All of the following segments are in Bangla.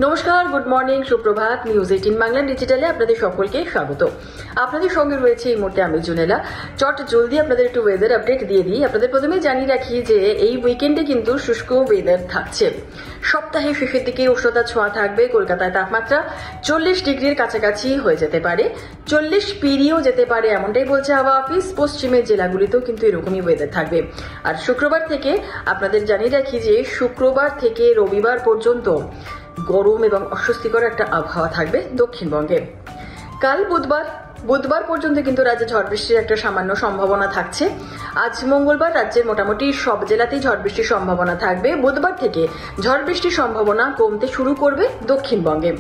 নমস্কার, গুড মর্নিং, সুপ্রভাত। নিউজ 18 বাংলা ডিজিটালে আপনাদের সকলকে স্বাগত। আপনাদের সঙ্গে রয়েছে এই মুহূর্তে আমি জুনেলা। চট জলদি আপনাদের একটু ওয়েদার আপডেট দিয়ে দিই। আপনাদের প্রথমে জানিয়ে রাখি যে এই উইকেন্ডে কিন্তু শুষ্ক ওয়েদার থাকছে। সপ্তাহের শেষের দিকে উষ্ণতার ছোঁয়া থাকবে। কলকাতায় তাপমাত্রা 40 ডিগ্রির কাছাকাছি হয়ে যেতে পারে, 40 পেরিয়েও যেতে পারে, এমনটাই বলছে হাওয়া অফিস। পশ্চিমের জেলাগুলিতেও কিন্তু এরকমই ওয়েদার থাকবে। আর শুক্রবার থেকে আপনাদের জানিয়ে রাখি যে শুক্রবার থেকে রবিবার পর্যন্ত গরম এবং অস্বস্তিকর একটা আবহাওয়া থাকবে দক্ষিণবঙ্গে। কাল বুধবার পর্যন্ত কিন্তু রাজ্যে ঝড় বৃষ্টির একটা সামান্য সম্ভাবনা থাকছে। আজ মঙ্গলবার রাজ্যের মোটামুটি সব জেলাতেই ঝড় বৃষ্টির সম্ভাবনা থাকবে। বুধবার থেকে ঝড় বৃষ্টির সম্ভাবনা কমতে শুরু করবে দক্ষিণবঙ্গে।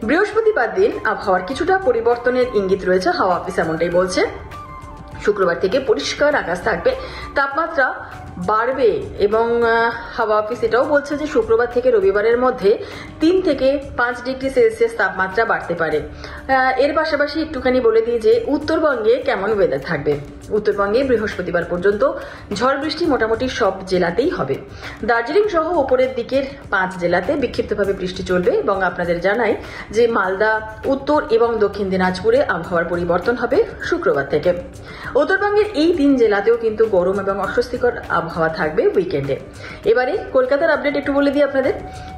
বৃহস্পতিবার দিন আবহাওয়ার কিছুটা পরিবর্তনের ইঙ্গিত রয়েছে, হাওয়া অফিস এমনটাই বলছে। শুক্রবার থেকে পরিষ্কার আকাশ থাকবে, তাপমাত্রা বাড়বে এবং হাওয়া অফিস এটাও বলছে যে শুক্রবার থেকে রবিবারের মধ্যে 3 থেকে 5 ডিগ্রি সেলসিয়াস তাপমাত্রা বাড়তে পারে। এর পাশাপাশি একটুখানি বলে দিই যে উত্তরবঙ্গে কেমন ওয়েদার থাকবে। উত্তরবঙ্গে বৃহস্পতিবার পর্যন্ত ঝড় বৃষ্টি মোটামুটি সব জেলাতেই হবে। দার্জিলিং সহ ওপরের দিকের 5 জেলাতে বিক্ষিপ্তভাবে বৃষ্টি চলবে এবং আপনাদের জানাই যে মালদা, উত্তর এবং দক্ষিণ দিনাজপুরে আবহাওয়ার পরিবর্তন হবে শুক্রবার থেকে। উত্তরবঙ্গের এই 3 জেলাতেও কিন্তু গরম এবং অস্বস্তিকর আবহাওয়া থাকবে উইকেন্ডে। এবারে কলকাতার আপডেট একটু বলে দিই আপনাদের।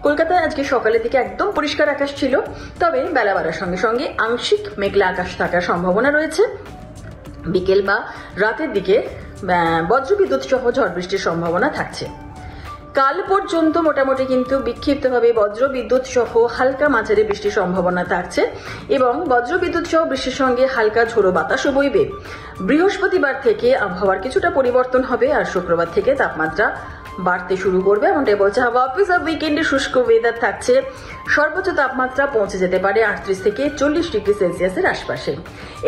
কলকাতায় আজকে সকালের দিকে একদম পরিষ্কার আকাশ ছিল, তবে বেলা বাড়ার সঙ্গে সঙ্গে আংশিক মেঘলা আকাশ থাকার সম্ভাবনা রয়েছে। বিকেল বা রাতের দিকে বজ্রবিদ্যুৎ সহ ঝড় বৃষ্টির সম্ভাবনা থাকছে। কাল পর্যন্ত মোটামুটি কিন্তু বিক্ষিপ্তভাবে বজ্রবিদ্যুৎ সহ হালকা মাঝারি বৃষ্টির সম্ভাবনা থাকছে এবং বজ্রবিদ্যুৎ সহ বৃষ্টির সঙ্গে হালকা ঝোড়ো বাতাসও বইবে। বৃহস্পতিবার থেকে আবহাওয়ার কিছুটা পরিবর্তন হবে আর শুক্রবার থেকে তাপমাত্রা বাড়তে শুরু করবে, এমনটাই বলছে হাওয়া অফিস। আর উইকেন্ডে শুষ্ক ওয়েদার থাকছে। সর্বোচ্চ তাপমাত্রা পৌঁছে যেতে পারে 38 থেকে 40 ডিগ্রি সেলসিয়াসের আশপাশে।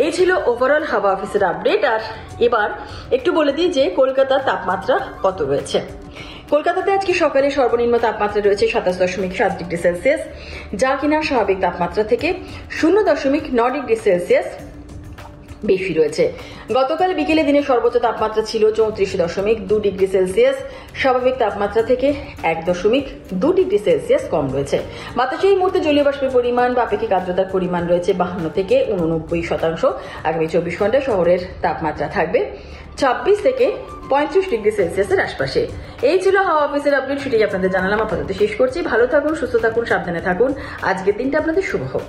এই ছিল ওভারঅল হাওয়া অফিসের আপডেট। আর এবার একটু বলে দিই যে কলকাতার তাপমাত্রা কত রয়েছে। কলকাতাতে আজকে সকালে সর্বনিম্ন তাপমাত্রা রয়েছে 27.7 ডিগ্রি সেলসিয়াস, যা কিনা স্বাভাবিক তাপমাত্রা থেকে 0.9 ডিগ্রি সেলসিয়াস বেশি রয়েছে। গতকাল বিকেলে দিনে সর্বোচ্চ তাপমাত্রা ছিল 34.2 ডিগ্রি সেলসিয়াস, স্বাভাবিক তাপমাত্রা থেকে 1.2 ডিগ্রি সেলসিয়াস কম রয়েছে। বাতাসে এই মুহূর্তে জলীয় বাষ্পের পরিমাণ বা আপেক্ষিক আর্দ্রতার পরিমাণ রয়েছে 52 থেকে 89%। আগামী 24 ঘন্টায় শহরের তাপমাত্রা থাকবে 26 থেকে 35 ডিগ্রি সেলসিয়াসের আশপাশে। এই ছিল হাওয়া অফিসের আপডেট, সেটাই আপনাদের জানালাম। আপাতত শেষ করছি। ভালো থাকুন, সুস্থ থাকুন, সাবধানে থাকুন। আজকের দিনটা আপনাদের শুভ হোক।